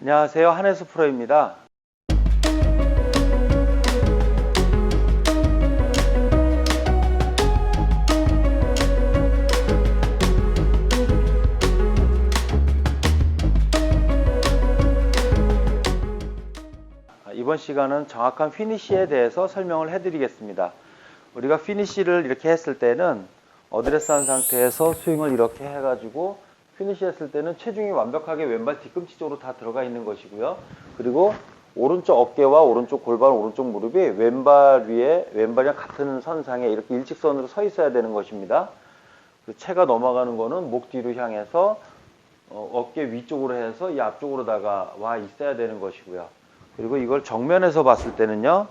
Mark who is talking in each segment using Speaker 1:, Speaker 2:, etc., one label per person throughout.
Speaker 1: 안녕하세요, 한혜수 프로입니다. 이번 시간은 정확한 피니쉬에 대해서 설명을 해드리겠습니다. 우리가 피니쉬를 이렇게 했을 때는 어드레스 한 상태에서 스윙을 이렇게 해가지고 피니쉬 했을 때는 체중이 완벽하게 왼발 뒤꿈치 쪽으로 다 들어가 있는 것이고요. 그리고 오른쪽 어깨와 오른쪽 골반, 오른쪽 무릎이 왼발 위에 왼발이랑 같은 선상에 이렇게 일직선으로 서 있어야 되는 것입니다. 그 체가 넘어가는 거는 목 뒤로 향해서 어깨 위쪽으로 해서 이 앞쪽으로다가 와 있어야 되는 것이고요. 그리고 이걸 정면에서 봤을 때는요,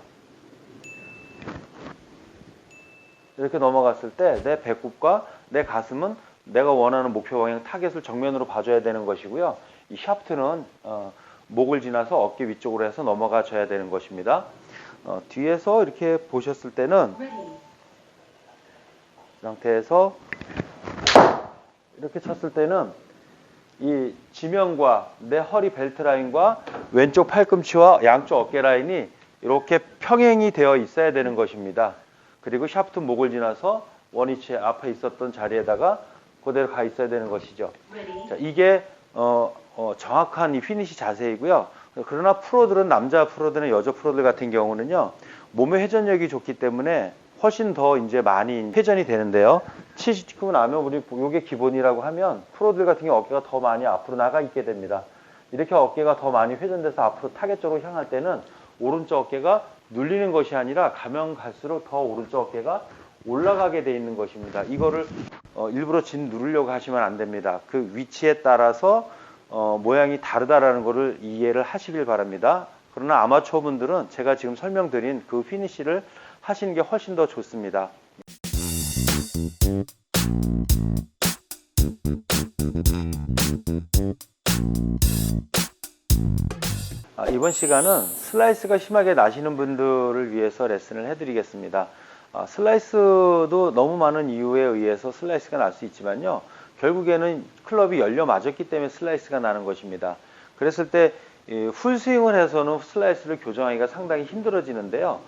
Speaker 1: 이렇게 넘어갔을 때 내 배꼽과 내 가슴은 내가 원하는 목표 방향 타겟을 정면으로 봐줘야 되는 것이고요. 이 샤프트는 목을 지나서 어깨 위쪽으로 해서 넘어가 줘야 되는 것입니다. 뒤에서 이렇게 보셨을 때는 이 상태에서 이렇게 쳤을 때는 이 지면과 내 허리 벨트 라인과 왼쪽 팔꿈치와 양쪽 어깨 라인이 이렇게 평행이 되어 있어야 되는 것입니다. 그리고 샤프트 목을 지나서 원위치 앞에 있었던 자리에다가 그대로 가 있어야 되는 것이죠. 자, 이게 정확한 이 피니시 자세이고요. 그러나 프로들은, 남자 프로들은 여자 프로들 같은 경우는요, 몸의 회전력이 좋기 때문에 훨씬 더 이제 많이 회전이 되는데요. 치시고 나면 우리 요게 기본이라고 하면 프로들 같은 경우 어깨가 더 많이 앞으로 나가 있게 됩니다. 이렇게 어깨가 더 많이 회전돼서 앞으로 타겟 쪽으로 향할 때는 오른쪽 어깨가 눌리는 것이 아니라 가면 갈수록 더 오른쪽 어깨가 올라가게 돼 있는 것입니다. 이거를 일부러 누르려고 하시면 안 됩니다. 그 위치에 따라서 모양이 다르다라는 것을 이해를 하시길 바랍니다. 그러나 아마추어 분들은 제가 지금 설명드린 그 피니쉬를 하시는 게 훨씬 더 좋습니다. 이번 시간은 슬라이스가 심하게 나시는 분들을 위해서 레슨을 해드리겠습니다. 슬라이스도 너무 많은 이유에 의해서 슬라이스가 날 수 있지만요, 결국에는 클럽이 열려 맞았기 때문에 슬라이스가 나는 것입니다. 그랬을 때 풀스윙을 해서는 슬라이스를 교정하기가 상당히 힘들어지는데요,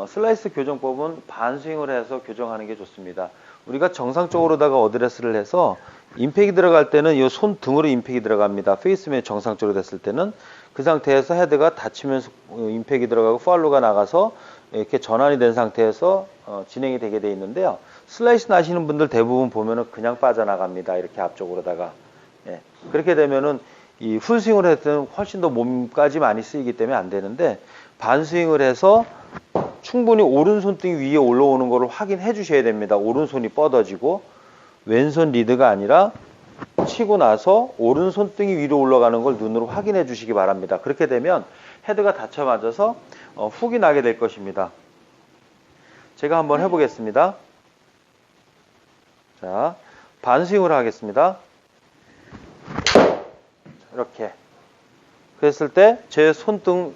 Speaker 1: 슬라이스 교정법은 반스윙을 해서 교정하는 게 좋습니다. 우리가 정상적으로다가 어드레스를 해서 임팩이 들어갈 때는 이 손 등으로 임팩이 들어갑니다. 페이스맨 정상적으로 됐을 때는 그 상태에서 헤드가 닫히면서 임팩이 들어가고 팔로우가 나가서 이렇게 전환이 된 상태에서 진행이 되게 돼 있는데요, 슬라이스 나시는 분들 대부분 보면은 그냥 빠져나갑니다. 이렇게 앞쪽으로다가. 예. 그렇게 되면은 이 풀스윙을 할 때는 훨씬 더 몸까지 많이 쓰이기 때문에 안 되는데, 반스윙을 해서 충분히 오른손등이 위에 올라오는 것을 확인해 주셔야 됩니다. 오른손이 뻗어지고 왼손 리드가 아니라 치고 나서 오른손등이 위로 올라가는 걸 눈으로 확인해 주시기 바랍니다. 그렇게 되면 헤드가 닫혀 맞아서 훅이 나게 될 것입니다. 제가 한번 해보겠습니다. 자, 반스윙을 하겠습니다. 이렇게 그랬을 때 제 손등,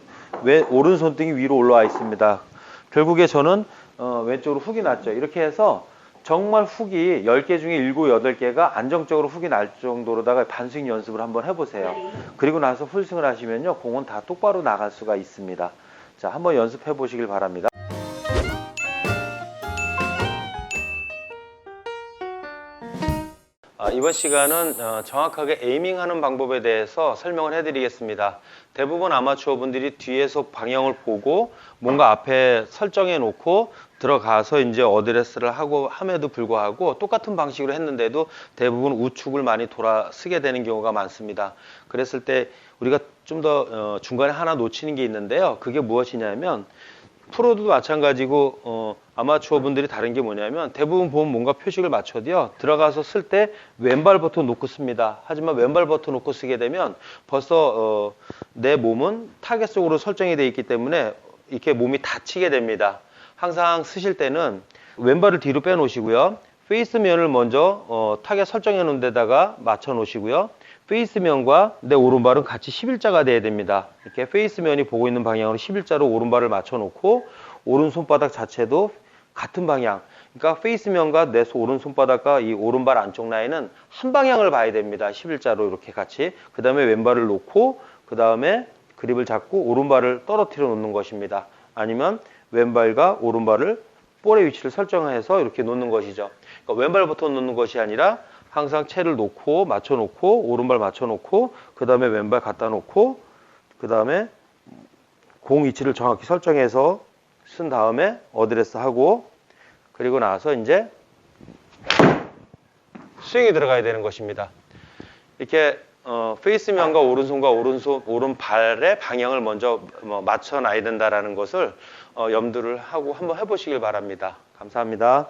Speaker 1: 오른손등이 위로 올라와 있습니다. 결국에 저는 왼쪽으로 훅이 났죠. 이렇게 해서 정말 훅이 10개 중에 7, 8개가 안정적으로 훅이 날 정도로다가 반스윙 연습을 한번 해보세요. 그리고 나서 풀스윙을 하시면요, 공은 다 똑바로 나갈 수가 있습니다. 자, 한번 연습해 보시길 바랍니다. 이번 시간은 정확하게 에이밍하는 방법에 대해서 설명을 해드리겠습니다. 대부분 아마추어 분들이 뒤에서 방향을 보고 뭔가 앞에 설정해 놓고 들어가서 이제 어드레스를 하고 함에도 불구하고 똑같은 방식으로 했는데도 대부분 우측을 많이 돌아 쓰게 되는 경우가 많습니다. 그랬을 때 우리가 좀 더 중간에 하나 놓치는 게 있는데요, 그게 무엇이냐면, 프로도 마찬가지고 아마추어 분들이 다른 게 뭐냐면, 대부분 보면 뭔가 표식을 맞춰도요, 들어가서 쓸 때 왼발 버튼 놓고 씁니다. 하지만 왼발 버튼 놓고 쓰게 되면 벌써 내 몸은 타겟 속으로 설정이 되어 있기 때문에 이렇게 몸이 다치게 됩니다. 항상 쓰실 때는 왼발을 뒤로 빼 놓으시고요, 페이스 면을 먼저 타겟 설정해 놓은 데다가 맞춰 놓으시고요, 페이스 면과 내 오른발은 같이 11자가 돼야 됩니다. 이렇게 페이스 면이 보고 있는 방향으로 11자로 오른발을 맞춰 놓고 오른 손바닥 자체도 같은 방향, 그러니까 페이스 면과 내 오른 손바닥과 이 오른발 안쪽 라인은 한 방향을 봐야 됩니다. 11자로 이렇게 같이. 그 다음에 왼발을 놓고 그 그 다음에 그립을 잡고 오른발을 떨어뜨려 놓는 것입니다. 아니면 왼발과 오른발을 볼의 위치를 설정해서 이렇게 놓는 것이죠. 그러니까 왼발부터 놓는 것이 아니라 항상 채를 놓고 맞춰놓고 오른발 맞춰놓고 그 다음에 왼발 갖다 놓고 그 다음에 공 위치를 정확히 설정해서 쓴 다음에 어드레스 하고 그리고 나서 이제 스윙이 들어가야 되는 것입니다. 이렇게 페이스면과 오른손과 오른발의 방향을 먼저 맞춰 놔야 된다라는 것을 염두를 하고 한번 해보시길 바랍니다. 감사합니다.